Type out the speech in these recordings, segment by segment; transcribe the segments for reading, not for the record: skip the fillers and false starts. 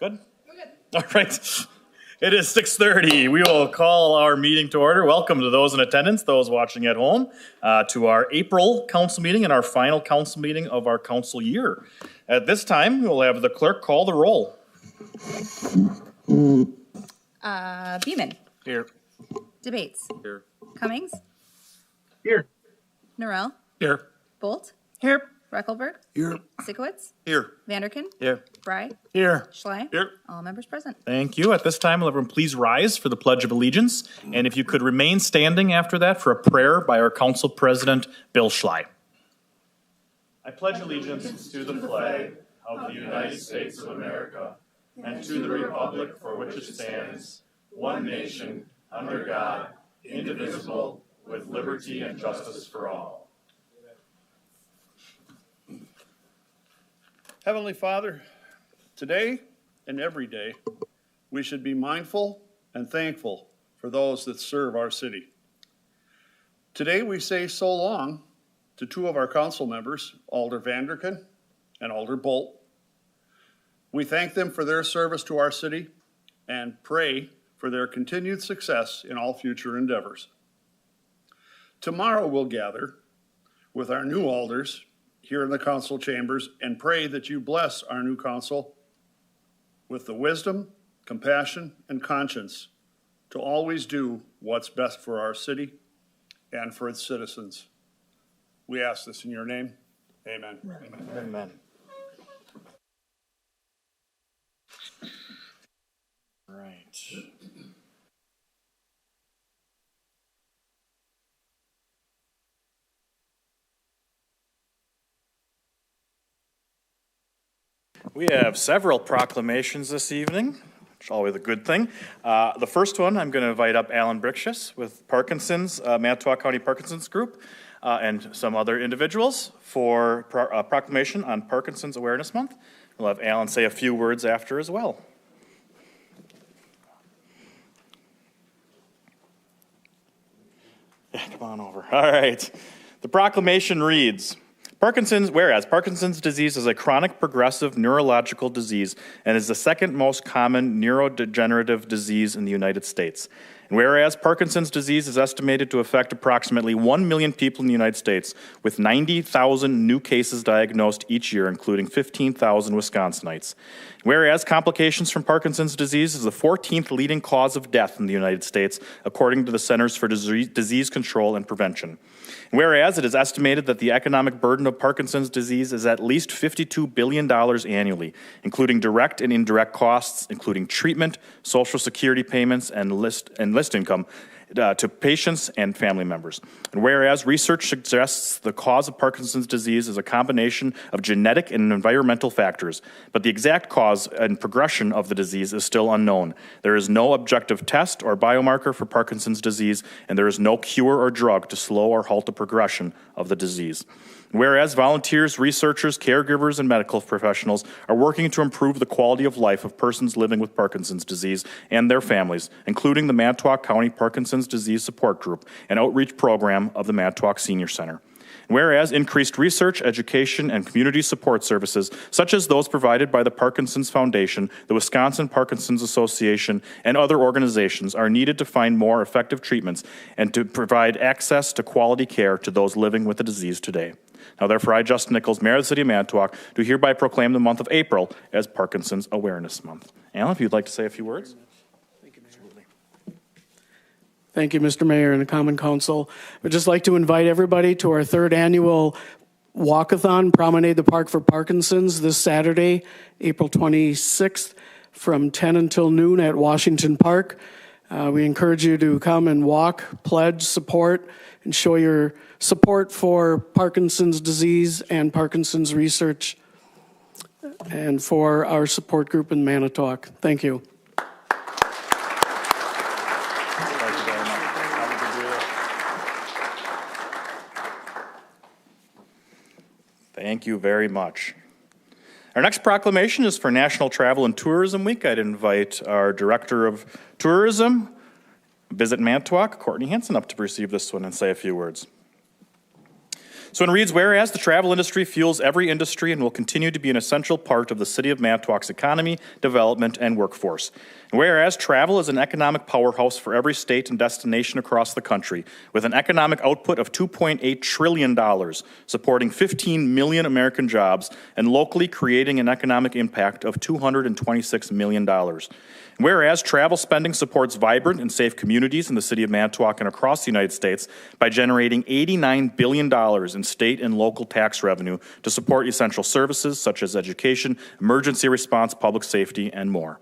Good? All right. It is 6:30. We will call our meeting to order. Welcome to those in attendance, those watching at home, to our April council meeting and our final council meeting of our council year. At this time, we will have the clerk call the roll. Beeman. Here. Debates. Here. Cummings. Here. Norrell. Here. Bolt. Here. Reckelberg. Here. Sikowitz. Here. Vanderkin. Here. Bry. Here. Schley. Here. All members present. Thank you. At this time, will everyone please rise for the Pledge of Allegiance? And if you could remain standing after that for a prayer by our council president, Bill Schley. I pledge allegiance to the flag of the United States of America and to the republic for which it stands, one nation, under God, indivisible, with liberty and justice for all. Heavenly Father, today and every day, we should be mindful and thankful for those that serve our city. Today we say so long to two of our council members, Alder Vanderkin and Alder Bolt. We thank them for their service to our city and pray for their continued success in all future endeavors. Tomorrow we'll gather with our new alders here in the council chambers and pray that you bless our new council with the wisdom, compassion, and conscience to always do what's best for our city and for its citizens. We ask this in your name. Amen. Amen. Amen. Right. We have several proclamations this evening, which is always a good thing. The first one, I'm going to invite up Alan Brixius with Parkinson's, Manitowoc County Parkinson's Group, and some other individuals for a proclamation on Parkinson's Awareness Month. We'll have Alan say a few words after as well. Yeah, come on over. All right. The proclamation reads, whereas Parkinson's disease is a chronic progressive neurological disease and is the second most common neurodegenerative disease in the United States. And whereas Parkinson's disease is estimated to affect approximately 1 million people in the United States, with 90,000 new cases diagnosed each year, including 15,000 Wisconsinites. Whereas complications from Parkinson's disease is the 14th leading cause of death in the United States, according to the Centers for Disease Control and Prevention. Whereas it is estimated that the economic burden of Parkinson's disease is at least $52 billion annually, including direct and indirect costs, including treatment, Social Security payments, and list income to patients and family members. And whereas research suggests the cause of Parkinson's disease is a combination of genetic and environmental factors, but the exact cause and progression of the disease is still unknown. There is no objective test or biomarker for Parkinson's disease, and there is no cure or drug to slow or halt the progression of the disease. Whereas volunteers, researchers, caregivers, and medical professionals are working to improve the quality of life of persons living with Parkinson's disease and their families, including the Manitowoc County Parkinson's Disease Support Group, an outreach program of the Manitowoc Senior Center. Whereas increased research, education, and community support services, such as those provided by the Parkinson's Foundation, the Wisconsin Parkinson's Association, and other organizations are needed to find more effective treatments and to provide access to quality care to those living with the disease today. Now, therefore, I, Justin Nichols, Mayor of the City of Manitowoc, do hereby proclaim the month of April as Parkinson's Awareness Month. Alan, if you'd like to say a few words. Thank you, Mayor. Absolutely. Thank you, Mr. Mayor and the Common Council. I'd just like to invite everybody to our third annual Walkathon, Promenade the Park for Parkinson's, this Saturday, April 26th, from 10 until noon at Washington Park. We encourage you to come and walk, pledge, support, and show your support for Parkinson's disease and Parkinson's research, and for our support group in Manitowoc. Thank you. Thank you very much. Have a good year. Thank you very much. Our next proclamation is for National Travel and Tourism Week. I'd invite our Director of Tourism, Visit Manitowoc, Courtney Hansen, up to receive this one and say a few words. So it reads, whereas the travel industry fuels every industry and will continue to be an essential part of the city of Manitowoc's economy, development, and workforce. And whereas travel is an economic powerhouse for every state and destination across the country, with an economic output of $2.8 trillion, supporting 15 million American jobs, and locally creating an economic impact of $226 million. Whereas travel spending supports vibrant and safe communities in the city of Manitowoc and across the United States by generating $89 billion in state and local tax revenue to support essential services such as education, emergency response, public safety, and more.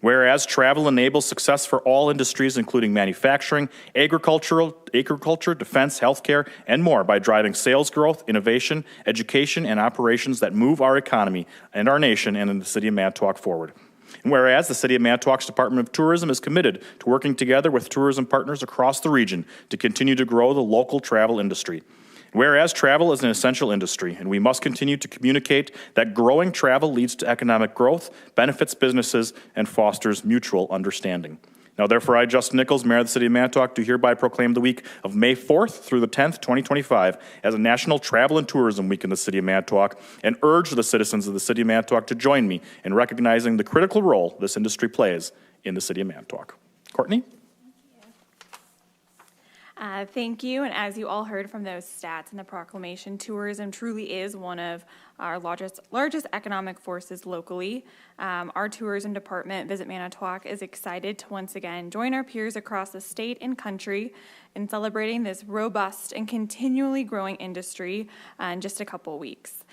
Whereas travel enables success for all industries, including manufacturing, agriculture, defense, healthcare, and more by driving sales growth, innovation, education, and operations that move our economy and our nation and in the city of Manitowoc forward. And whereas the City of Manitowoc's Department of Tourism is committed to working together with tourism partners across the region to continue to grow the local travel industry. Whereas travel is an essential industry, and we must continue to communicate that growing travel leads to economic growth, benefits businesses, and fosters mutual understanding. Now, therefore, I, Justin Nichols, Mayor of the City of Manitowoc, do hereby proclaim the week of May 4th through the 10th, 2025, as a National Travel and Tourism Week in the City of Manitowoc, and urge the citizens of the City of Manitowoc to join me in recognizing the critical role this industry plays in the City of Manitowoc. Courtney? Thank you. And as you all heard from those stats in the proclamation, tourism truly is one of our largest economic forces locally. Our tourism department, Visit Manitowoc, is excited to once again join our peers across the state and country in celebrating this robust and continually growing industry in just a couple weeks.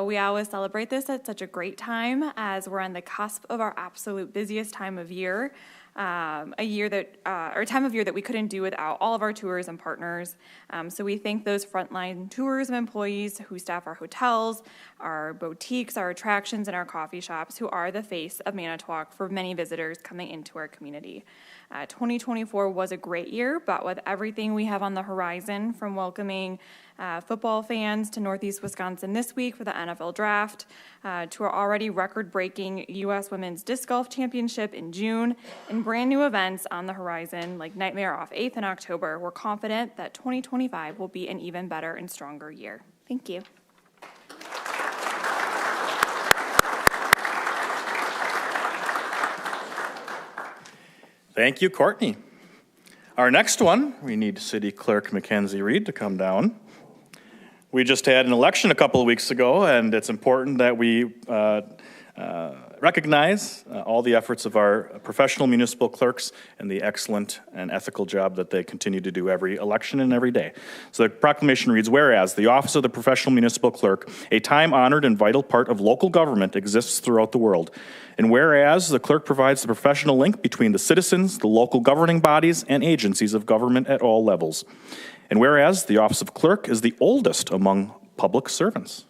We always celebrate this at such a great time as we're on the cusp of our absolute busiest time of year. A time of year that we couldn't do without all of our tourism partners. So we thank those frontline tourism employees who staff our hotels, our boutiques, our attractions, and our coffee shops, who are the face of Manitowoc for many visitors coming into our community. 2024 was a great year, but with everything we have on the horizon, from welcoming football fans to Northeast Wisconsin this week for the NFL Draft, to our already record-breaking U.S. Women's Disc Golf Championship in June, and brand new events on the horizon like Nightmare Off 8th in October, we're confident that 2025 will be an even better and stronger year. Thank you. Thank you, Courtney. Our next one, we need City Clerk Mackenzie Reed to come down. We just had an election a couple of weeks ago, and it's important that we recognize all the efforts of our professional municipal clerks and the excellent and ethical job that they continue to do every election and every day. So the proclamation reads, whereas the office of the professional municipal clerk, a time-honored and vital part of local government, exists throughout the world. And whereas the clerk provides the professional link between the citizens, the local governing bodies, and agencies of government at all levels. And whereas the office of clerk is the oldest among public servants.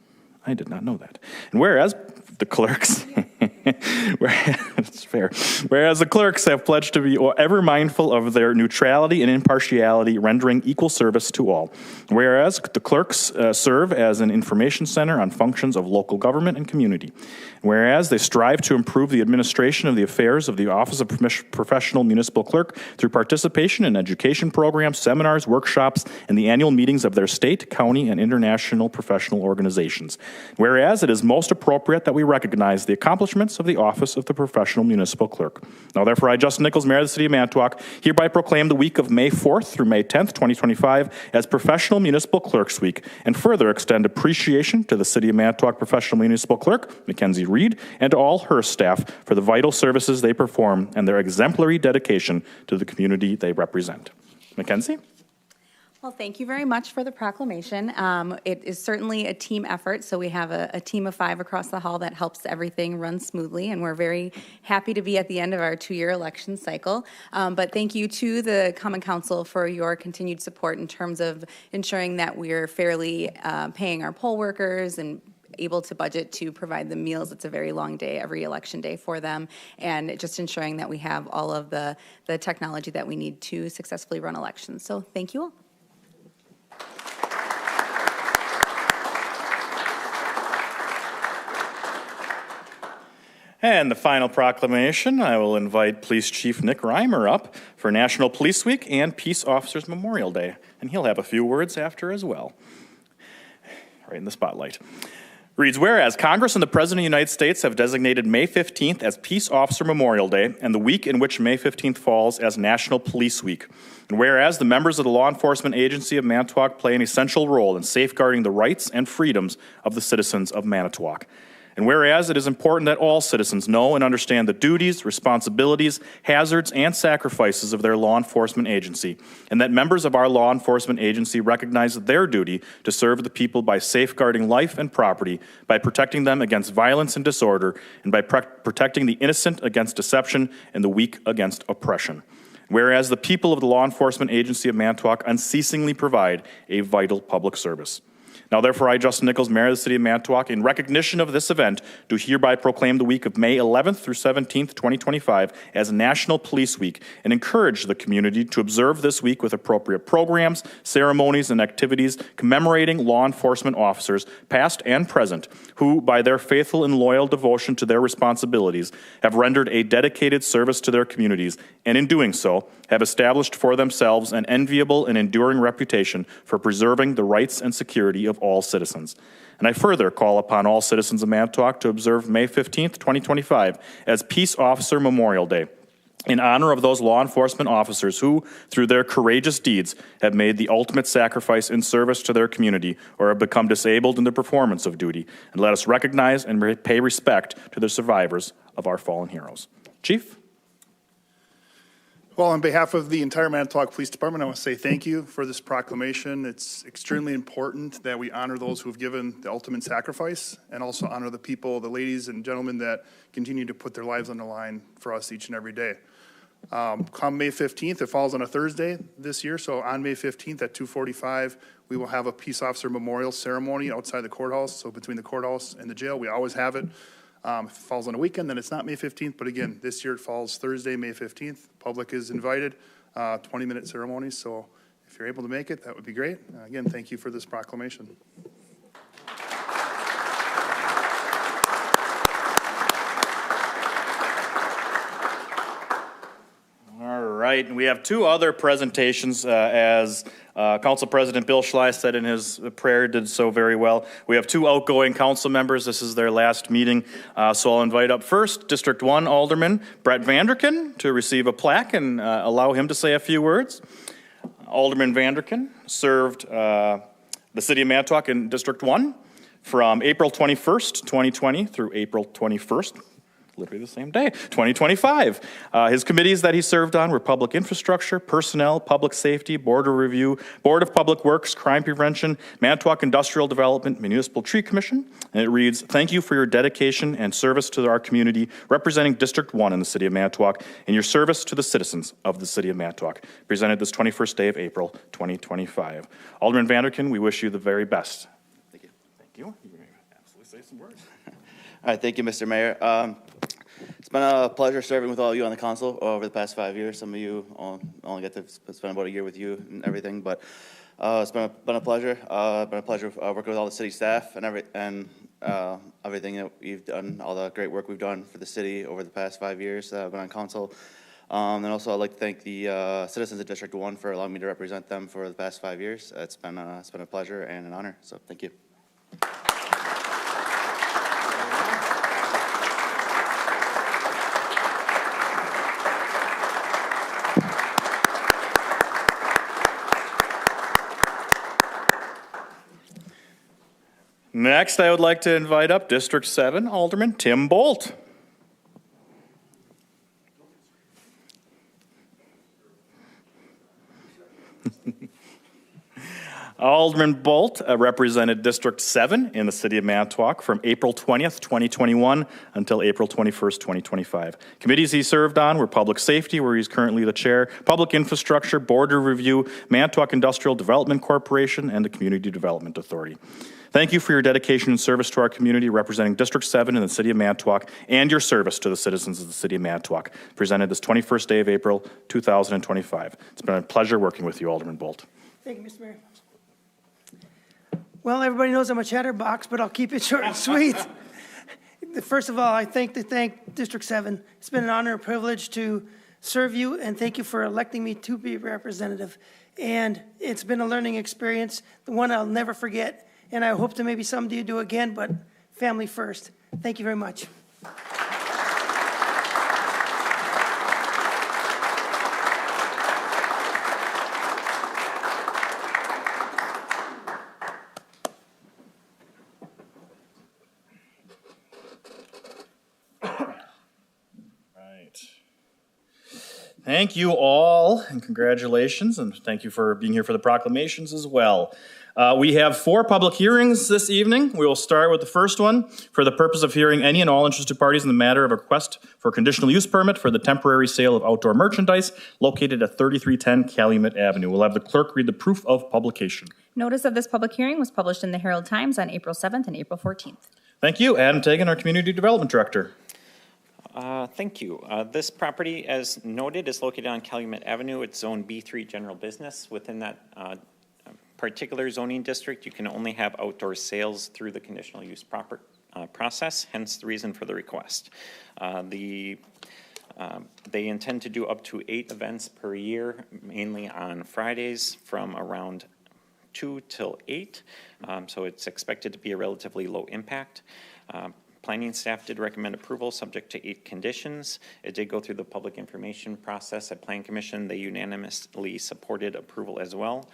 I did not know that. And whereas the clerks, it's fair. Whereas the clerks have pledged to be ever mindful of their neutrality and impartiality, rendering equal service to all. Whereas the clerks serve as an information center on functions of local government and community. Whereas they strive to improve the administration of the affairs of the Office of Professional Municipal Clerk through participation in education programs, seminars, workshops, and the annual meetings of their state, county, and international professional organizations. Whereas it is most appropriate that we recognize the accomplishments of the Office of the Professional Municipal Clerk. Now, therefore, I, Justin Nichols, Mayor of the City of Manitowoc, hereby proclaim the week of May 4th through May 10th, 2025, as Professional Municipal Clerks Week, and further extend appreciation to the City of Manitowoc Professional Municipal Clerk, Mackenzie Reed, and to all her staff for the vital services they perform and their exemplary dedication to the community they represent. Mackenzie? Well, thank you very much for the proclamation. It is certainly a team effort, so we have a team of 5 across the hall that helps everything run smoothly, and we're very happy to be at the end of our 2-year election cycle. But thank you to the Common Council for your continued support in terms of ensuring that we're fairly paying our poll workers and able to budget to provide them meals. It's a very long day, every election day for them, and just ensuring that we have all of the technology that we need to successfully run elections. So thank you all. And the final proclamation, I will invite Police Chief Nick Reimer up for National Police Week and Peace Officers Memorial Day, and he'll have a few words after as well. right in the spotlight. Reads, whereas Congress and the President of the United States have designated May 15th as Peace Officer Memorial Day and the week in which May 15th falls as National Police Week. And whereas the members of the law enforcement agency of Manitowoc play an essential role in safeguarding the rights and freedoms of the citizens of Manitowoc. And whereas it is important that all citizens know and understand the duties, responsibilities, hazards, and sacrifices of their law enforcement agency, and that members of our law enforcement agency recognize their duty to serve the people by safeguarding life and property, by protecting them against violence and disorder, and by protecting the innocent against deception and the weak against oppression. Whereas the people of the law enforcement agency of Manitowoc unceasingly provide a vital public service. Now, therefore, I, Justin Nichols, Mayor of the City of Manitowoc, in recognition of this event, do hereby proclaim the week of May 11th through 17th, 2025, as National Police Week, and encourage the community to observe this week with appropriate programs, ceremonies, and activities commemorating law enforcement officers, past and present, who, by their faithful and loyal devotion to their responsibilities, have rendered a dedicated service to their communities, and in doing so, have established for themselves an enviable and enduring reputation for preserving the rights and security of all citizens. And I further call upon all citizens of Manitowoc to observe May 15th, 2025 as Peace Officer Memorial Day in honor of those law enforcement officers who, through their courageous deeds, have made the ultimate sacrifice in service to their community or have become disabled in the performance of duty. And let us recognize and pay respect to the survivors of our fallen heroes. Chief? Well, on behalf of the entire Manitowoc Police Department, I want to say thank you for this proclamation. It's extremely important that we honor those who have given the ultimate sacrifice and also honor the people, the ladies and gentlemen that continue to put their lives on the line for us each and every day. Come May 15th, it falls on a Thursday this year, so on May 15th at 2:45, we will have a Peace Officer Memorial Ceremony outside the courthouse, so between the courthouse and the jail. We always have it. If it falls on a weekend, then it's not May 15th, but again, this year it falls Thursday, May 15th. Public is invited, 20-minute ceremony, so if you're able to make it, that would be great. Again, thank you for this proclamation. All right, and we have two other presentations as Council President Bill Schley said in his prayer, did so very well. We have two outgoing council members. This is their last meeting, so I'll invite up first District 1 Alderman Brett Vanderken to receive a plaque and allow him to say a few words. Alderman Vanderken served the City of Manitowoc in District 1 from April 21st, 2020 through April 21st, literally the same day, 2025. His committees that he served on were Public Infrastructure, Personnel, Public Safety, Board of Review, Board of Public Works, Crime Prevention, Manitowoc Industrial Development, Municipal Tree Commission. And it reads, thank you for your dedication and service to our community, representing District 1 in the City of Manitowoc, and your service to the citizens of the City of Manitowoc. Presented this 21st day of April, 2025. Alderman Vanderken, we wish you the very best. Thank you. Thank you. You may absolutely say some words. All right, thank you, Mr. Mayor. It's been a pleasure serving with all of you on the council over the past 5 years. Some of you only get to spend about a year with you and everything, but it's been a pleasure. Been a pleasure working with all the city staff and everything that we've done, all the great work we've done for the city over the past 5 years that I've been on council. And also, I'd like to thank the citizens of District 1 for allowing me to represent them for the past 5 years. It's been a pleasure and an honor. So, thank you. Next, I would like to invite up District 7 Alderman Tim Bolt. Alderman Bolt represented District 7 in the City of Manitowoc from April 20th, 2021 until April 21st, 2025. Committees he served on were Public Safety, where he's currently the chair, Public Infrastructure, Board of Review, Manitowoc Industrial Development Corporation, and the Community Development Authority. Thank you for your dedication and service to our community, representing District 7 in the City of Manitowoc, and your service to the citizens of the City of Manitowoc, presented this 21st day of April, 2025. It's been a pleasure working with you, Alderman Bolt. Thank you, Mr. Mayor. Well, everybody knows I'm a chatterbox, but I'll keep it short and sweet. First of all, I thank District 7. It's been an honor and privilege to serve you, and thank you for electing me to be representative. And it's been a learning experience, the one I'll never forget. and I hope to maybe someday do again, but family first. Thank you very much. Thank you all, and congratulations, and thank you for being here for the proclamations as well. We have 4 public hearings this evening. We will start with the first one for the purpose of hearing any and all interested parties in the matter of a request for a conditional use permit for the temporary sale of outdoor merchandise located at 3310 Calumet Avenue. We'll have the clerk read the proof of publication. Notice of this public hearing was published in the Herald Times on April 7th and April 14th. Thank you. Adam Tagan, our Community Development Director. Thank you. This property, as noted, is located on Calumet Avenue. It's Zone B3 General Business. Within that particular zoning district, you can only have outdoor sales through the conditional use process, hence the reason for the request. They intend to do up to 8 events per year, mainly on Fridays from around 2 till 8, so it's expected to be a relatively low impact. Planning staff did recommend approval subject to 8 conditions. It did go through the public information process at Plan Commission. They unanimously supported approval as well.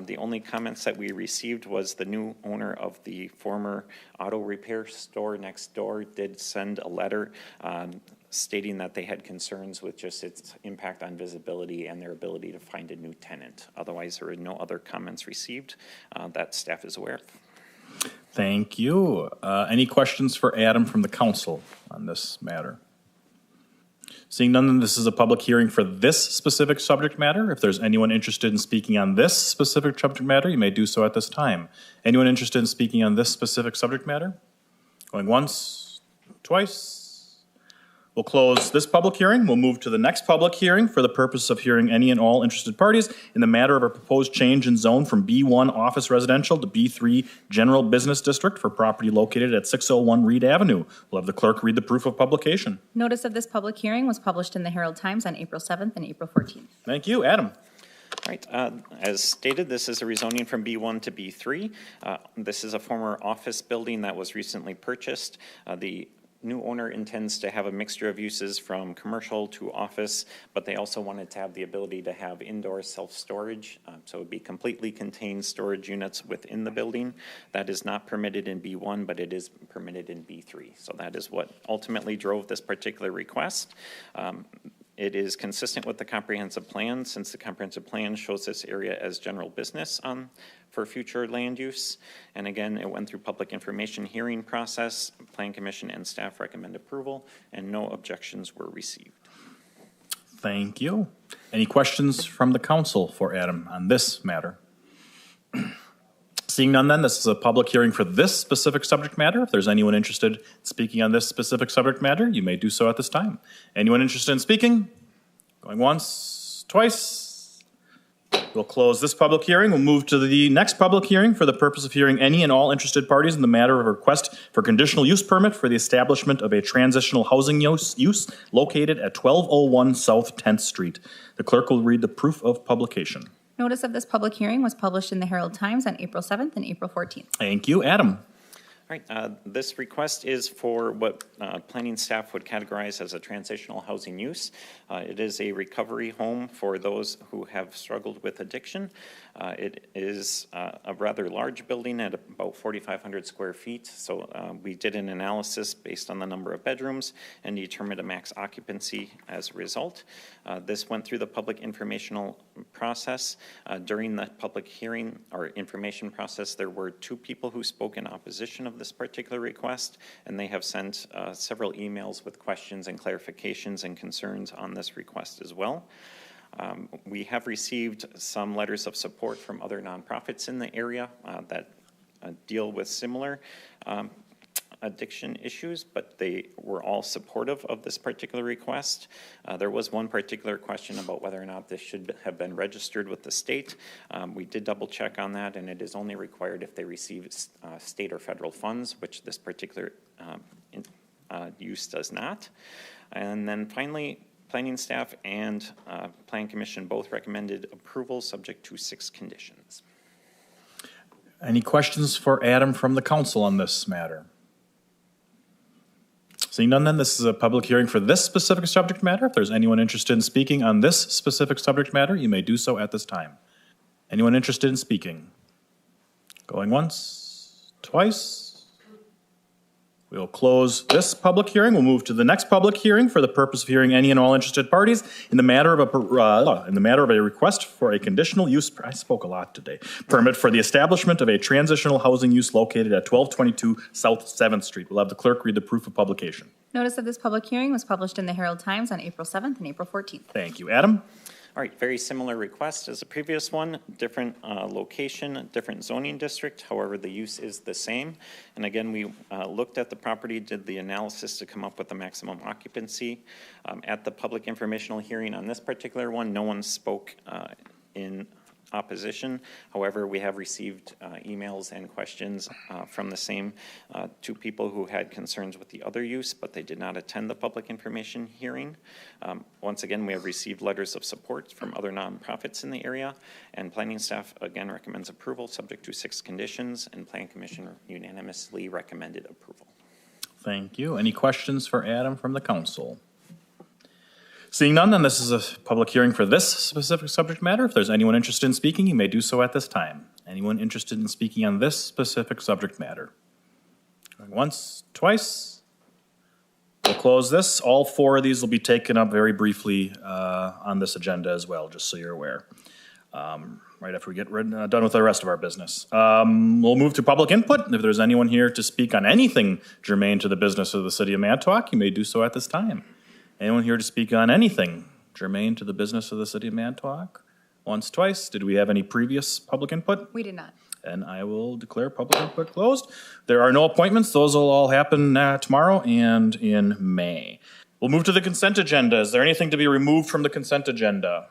The only comments that we received was the new owner of the former auto repair store next door did send a letter stating that they had concerns with just its impact on visibility and their ability to find a new tenant. Otherwise, there were no other comments received that staff is aware of. Thank you. Any questions for Adam from the council on this matter? Seeing none, then this is a public hearing for this specific subject matter. If there's anyone interested in speaking on this specific subject matter, you may do so at this time. Anyone interested in speaking on this specific subject matter? Going once, twice. We'll close this public hearing. We'll move to the next public hearing for the purpose of hearing any and all interested parties in the matter of a proposed change in zone from B1 Office Residential to B3 General Business District for property located at 601 Reed Avenue. We'll have the clerk read the proof of publication. Notice of this public hearing was published in the Herald Times on April 7th and April 14th. Thank you. Adam. All right, as stated, this is a rezoning from B1 to B3. This is a former office building that was recently purchased. The new owner intends to have a mixture of uses from commercial to office, but they also wanted to have the ability to have indoor self-storage. So it would be completely contained storage units within the building. That is not permitted in B1, but it is permitted in B3. So that is what ultimately drove this particular request. It is consistent with the comprehensive plan, since the comprehensive plan shows this area as general business for future land use. And again, it went through public information hearing process. Plan Commission and staff recommend approval, and no objections were received. Thank you. Any questions from the council for Adam on this matter? Seeing none, then, this is a public hearing for this specific subject matter. If there's anyone interested in speaking on this specific subject matter, you may do so at this time. Anyone interested in speaking? Going once, twice. We'll close this public hearing. We'll move to the next public hearing for the purpose of hearing any and all interested parties in the matter of a request for conditional use permit for the establishment of a transitional housing use located at 1201 South 10th Street. The clerk will read the proof of publication. Notice of this public hearing was published in the Herald Times on April 7th and April 14th. Thank you. Adam. All right, this request is for what planning staff would categorize as a transitional housing use. It is a recovery home for those who have struggled with addiction. It is a rather large building at about 4,500 square feet. So we did an analysis based on the number of bedrooms and determined a max occupancy as a result. This went through the public informational process. During the public hearing or information process, there were 2 people who spoke in opposition of this particular request, and they have sent several emails with questions and clarifications and concerns on this request as well. We have received some letters of support from other nonprofits in the area that deal with similar addiction issues, but they were all supportive of this particular request. There was one particular question about whether or not this should have been registered with the state. We did double check on that, and it is only required if they receive state or federal funds, which this particular use does not. And then finally, planning staff and Plan Commission both recommended approval subject to 6 conditions. Any questions for Adam from the council on this matter? Seeing none, then, this is a public hearing for this specific subject matter. If there's anyone interested in speaking on this specific subject matter, you may do so at this time. Anyone interested in speaking? Going once, twice. We'll close this public hearing. We'll move to the next public hearing for the purpose of hearing any and all interested parties in the matter of a request for a conditional use, I spoke a lot today, permit for the establishment of a transitional housing use located at 1222 South 7th Street. We'll have the clerk read the proof of publication. Notice of this public hearing was published in the Herald Times on April 7th and April 14th. Thank you. Adam? All right, very similar request as the previous one, different location, different zoning district, however, the use is the same. And again, we looked at the property, did the analysis to come up with the maximum occupancy. At the public informational hearing on this particular one, no one spoke in opposition. However, we have received emails and questions from the same two people who had concerns with the other use, but they did not attend the public information hearing. Once again, we have received letters of support from other nonprofits in the area, and planning staff again recommends approval subject to 6 conditions, and Plan Commission unanimously recommended approval. Thank you. Any questions for Adam from the council? Seeing none, then this is a public hearing for this specific subject matter. If there's anyone interested in speaking, you may do so at this time. Anyone interested in speaking on this specific subject matter? Going once, twice. We'll close this. All 4 of these will be taken up very briefly on this agenda as well, just so you're aware. Right after we get done with the rest of our business. We'll move to public input. If there's anyone here to speak on anything germane to the business of the city of Manitowoc, you may do so at this time. Anyone here to speak on anything germane to the business of the city of Manitowoc? Once, twice. Did we have any previous public input? We did not. And I will declare public input closed. There are no appointments. Those will all happen tomorrow and in May. We'll move to the consent agenda. Is there anything to be removed from the consent agenda?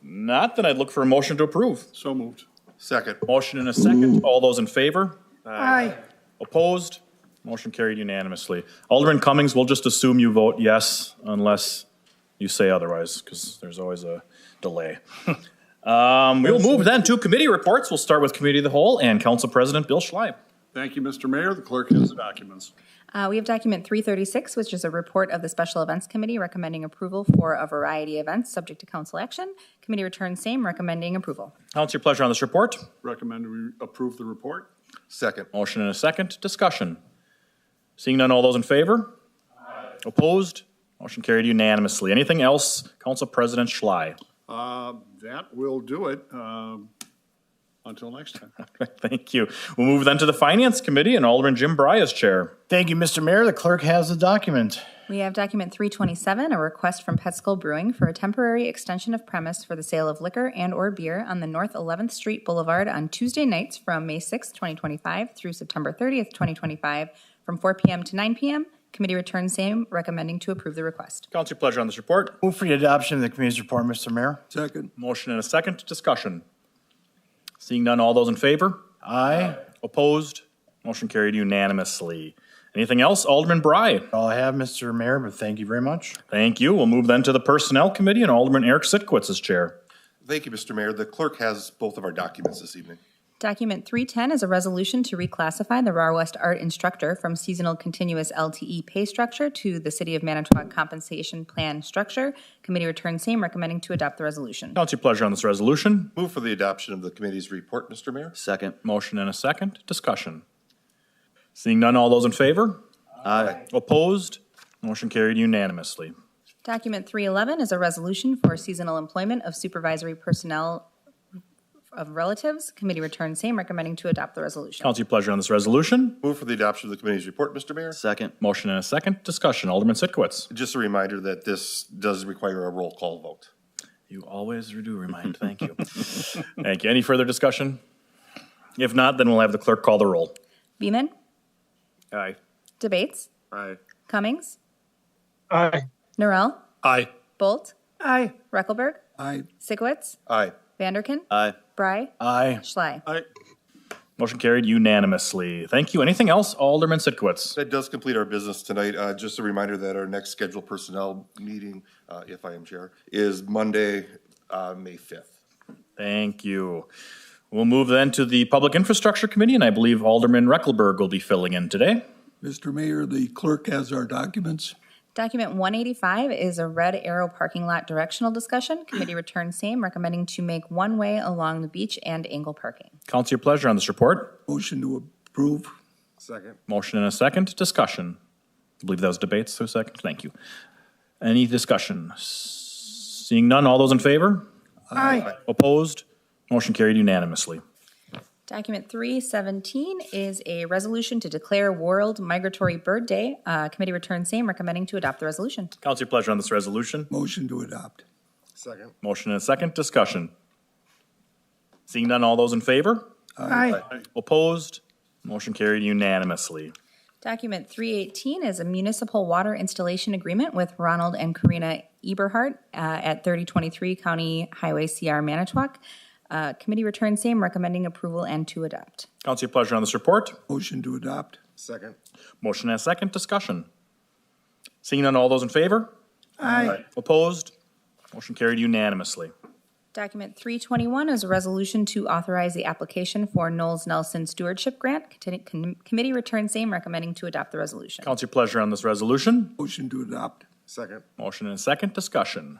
Not, then I'd look for a motion to approve. So moved. Second. Motion and a second. All those in favor? Aye. Opposed? Motion carried unanimously. Alderman Cummings, we'll just assume you vote yes unless you say otherwise, because there's always a delay. We'll move then to committee reports. We'll start with Committee of the Whole and Council President Bill Schley. Thank you, Mr. Mayor. The clerk has the documents. We have document 336, which is a report of the Special Events Committee recommending approval for a variety of events subject to council action. Committee returns same, recommending approval. What's your pleasure on this report? Recommend we approve the report. Second. Motion and a second. Discussion. Seeing none, all those in favor? Aye. Opposed? Motion carried unanimously. Anything else, Council President Schley? That will do it. Until next time. Thank you. We'll move then to the Finance Committee and Alderman Jim Bry as chair. Thank you, Mr. Mayor. The clerk has the document. We have document 327, a request from Petskull Brewing for a temporary extension of premise for the sale of liquor and/or beer on the North 11th Street Boulevard on Tuesday nights from May 6, 2025 through September 30th, 2025 from 4 p.m. to 9 p.m. Committee returns same, recommending to approve the request. Council, your pleasure on this report. Move for the adoption of the committee's report, Mr. Mayor. Second. Motion and a second. Discussion. Seeing none, all those in favor? Aye. Opposed? Motion carried unanimously. Anything else? Alderman Bry. All I have, Mr. Mayor, but thank you very much. Thank you. We'll move then to the Personnel Committee and Alderman Eric Sitkowitz as chair. Thank you, Mr. Mayor. The clerk has both of our documents this evening. Document 310 is a resolution to reclassify the RAR West art instructor from seasonal continuous LTE pay structure to the City of Manitowoc compensation plan structure. Committee returns same, recommending to adopt the resolution. Council, your pleasure on this resolution. Move for the adoption of the committee's report, Mr. Mayor. Second. Motion and a second. Discussion. Seeing none, all those in favor? Aye. Opposed? Motion carried unanimously. Document 311 is a resolution for seasonal employment of supervisory personnel of relatives. Committee returns same, recommending to adopt the resolution. Council, your pleasure on this resolution. Move for the adoption of the committee's report, Mr. Mayor. Second. Motion and a second. Discussion. Alderman Sitkowitz. Just a reminder that this does require a roll call vote. You always do remind. Thank you. Thank you. Any further discussion? If not, then we'll have the clerk call the roll. Beeman? Aye. Debates? Aye. Cummings? Aye. Norrell? Aye. Bolt? Aye. Reckelberg? Aye. Sikowitz? Aye. Vanderkin? Aye. Bry? Aye. Schley? Aye. Motion carried unanimously. Thank you. Anything else, Alderman Sitkowitz? That does complete our business tonight. Just a reminder that our next scheduled personnel meeting, if I am chair, is Monday, May 5th. Thank you. We'll move then to the Public Infrastructure Committee, and I believe Alderman Reckelberg will be filling in today. Mr. Mayor, the clerk has our documents. Document 185 is a red arrow parking lot directional discussion. Committee returns same, recommending to make one way along the beach and angle parking. Council, your pleasure on this report. Motion to approve. Second. Motion and a second. Discussion. I believe that was debates, so second. Thank you. Any discussion? Seeing none, all those in favor? Aye. Opposed? Motion carried unanimously. Document 317 is a resolution to declare World Migratory Bird Day. Committee returns same, recommending to adopt the resolution. Council, your pleasure on this resolution. Motion to adopt. Second. Motion and a second. Discussion. Seeing none, all those in favor? Aye. Opposed? Motion carried unanimously. Document 318 is a municipal water installation agreement with Ronald and Karina Eberhardt at 3023 County Highway CR Manitowoc. Committee returns same, recommending approval and to adopt. Council, your pleasure on this report. Motion to adopt. Second. Motion and a second. Discussion. Seeing none, all those in favor? Aye. Opposed? Motion carried unanimously. Document 321 is a resolution to authorize the application for Knowles Nelson Stewardship Grant. Committee returns same, recommending to adopt the resolution. Council, your pleasure on this resolution. Motion to adopt. Second. Motion and a second. Discussion.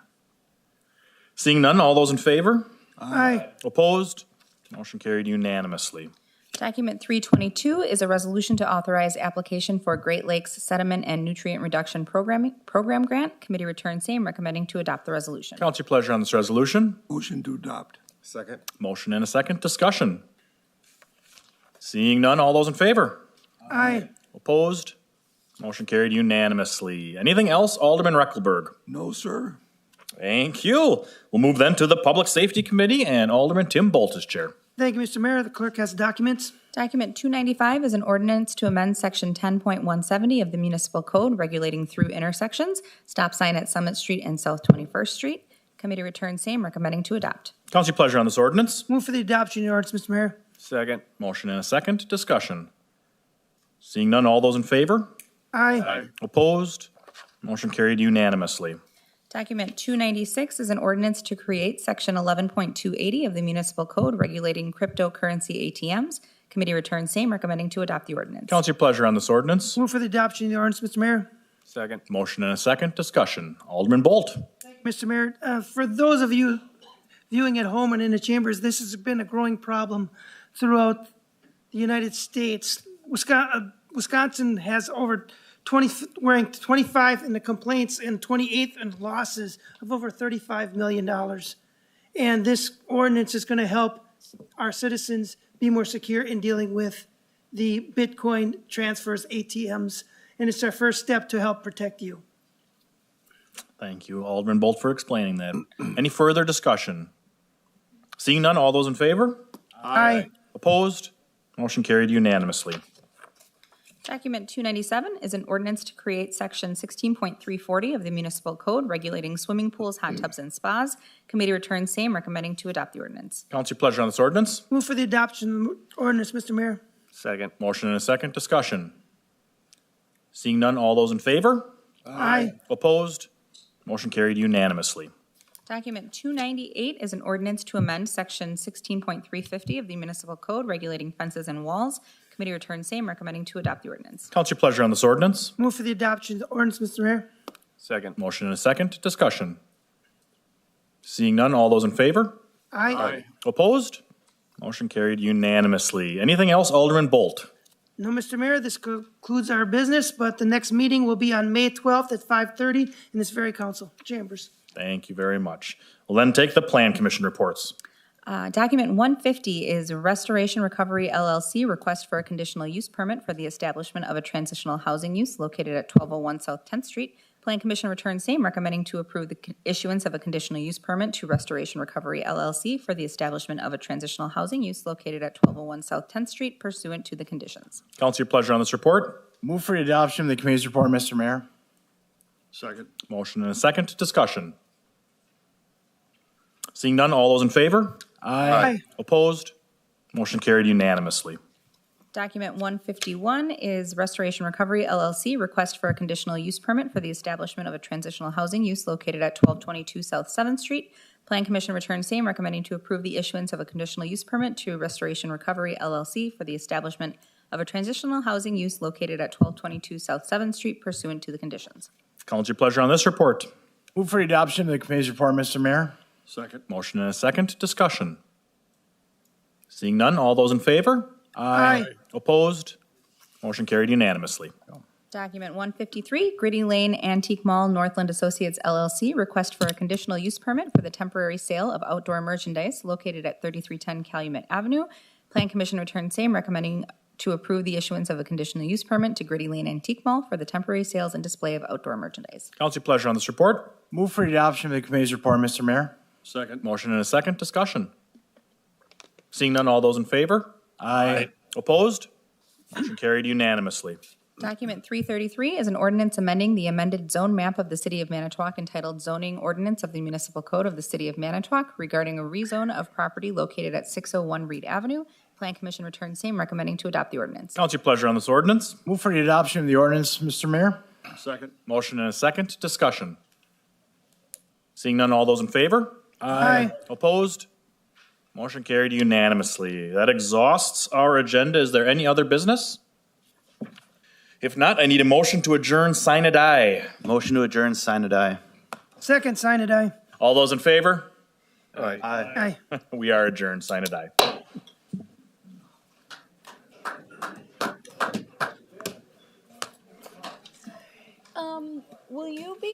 Seeing none, all those in favor? Aye. Opposed? Motion carried unanimously. Document 322 is a resolution to authorize application for Great Lakes Sediment and Nutrient Reduction Program Grant. Committee returns same, recommending to adopt the resolution. Council, your pleasure on this resolution. Motion to adopt. Second. Motion and a second. Discussion. Seeing none, all those in favor? Aye. Opposed? Motion carried unanimously. Anything else, Alderman Reckelberg? No, sir. Thank you. We'll move then to the Public Safety Committee, and Alderman Tim Bolt is chair. Thank you, Mr. Mayor. The clerk has documents. Document 295 is an ordinance to amend section 10.170 of the municipal code regulating through intersections, stop sign at Summit Street and South 21st Street. Committee returns same, recommending to adopt. Council, your pleasure on this ordinance. Move for the adoption of the ordinance, Mr. Mayor. Second. Motion and a second. Discussion. Seeing none, all those in favor? Aye. Opposed? Motion carried unanimously. Document 296 is an ordinance to create section 11.280 of the municipal code regulating cryptocurrency ATMs. Committee returns same, recommending to adopt the ordinance. Council, your pleasure on this ordinance. Move for the adoption of the ordinance, Mr. Mayor. Second. Motion and a second. Discussion. Alderman Bolt. Mr. Mayor, for those of you viewing at home and in the chambers, this has been a growing problem throughout the United States. Wisconsin has ranked 25 in the complaints and 28th in losses of over $35 million. And this ordinance is going to help our citizens be more secure in dealing with the Bitcoin transfers, ATMs, and it's our first step to help protect you. Thank you, Alderman Bolt, for explaining that. Any further discussion? Seeing none, all those in favor? Aye. Opposed? Motion carried unanimously. Document 297 is an ordinance to create section 16.340 of the municipal code regulating swimming pools, hot tubs, and spas. Committee returns same, recommending to adopt the ordinance. Council, your pleasure on this ordinance. Move for the adoption of the ordinance, Mr. Mayor. Second. Motion and a second. Discussion. Seeing none, all those in favor? Aye. Opposed? Motion carried unanimously. Document 298 is an ordinance to amend section 16.350 of the municipal code regulating fences and walls. Committee returns same, recommending to adopt the ordinance. Council, your pleasure on this ordinance. Move for the adoption of the ordinance, Mr. Mayor. Second. Motion and a second. Discussion. Seeing none, all those in favor? Aye. Opposed? Motion carried unanimously. Anything else, Alderman Bolt? No, Mr. Mayor, this concludes our business, but the next meeting will be on May 12th at 5:30 in this very council chambers. Thank you very much. We'll then take the Plan Commission reports. Document 150 is Restoration Recovery LLC request for a conditional use permit for the establishment of a transitional housing use located at 1201 South 10th Street. Plan Commission returns same, recommending to approve the issuance of a conditional use permit to Restoration Recovery LLC for the establishment of a transitional housing use located at 1201 South 10th Street pursuant to the conditions. Council, your pleasure on this report. Move for the adoption of the committee's report, Mr. Mayor. Second. Motion and a second. Discussion. Seeing none, all those in favor? Aye. Opposed? Motion carried unanimously. Document 151 is Restoration Recovery LLC request for a conditional use permit for the establishment of a transitional housing use located at 1222 South 7th Street. Plan Commission returned same, recommending to approve the issuance of a conditional use permit to Restoration Recovery LLC for the establishment of a transitional housing use located at 1222 South 7th Street pursuant to the conditions. Council, your pleasure on this report. Move for the adoption of the committee's report, Mr. Mayor. Second. Motion and a second. Discussion. Seeing none, all those in favor? Aye. Opposed? Motion carried unanimously. Document 153, Gritty Lane Antique Mall Northland Associates LLC, request for a conditional use permit for the temporary sale of outdoor merchandise located at 3310 Calumet Avenue. Plan Commission returned same, recommending to approve the issuance of a conditional use permit to Gritty Lane Antique Mall for the temporary sales and display of outdoor merchandise. Council, your pleasure on this report. Move for the adoption of the committee's report, Mr. Mayor. Second. Motion and a second. Discussion. Seeing none, all those in favor? Aye. Opposed? Motion carried unanimously. Document 333 is an ordinance amending the amended zone map of the City of Manitowoc entitled Zoning Ordinance of the Municipal Code of the City of Manitowoc regarding a rezone of property located at 601 Reed Avenue. Plan Commission returned same, recommending to adopt the ordinance. Council, your pleasure on this ordinance. Move for the adoption of the ordinance, Mr. Mayor. Second. Motion and a second. Discussion. Seeing none, all those in favor? Aye. Opposed? Motion carried unanimously. That exhausts our agenda. Is there any other business? If not, I need a motion to adjourn, sine die. Motion to adjourn, sign a die. Second, sign it, aye. All those in favor? Aye. We are adjourned, sine die. Will you be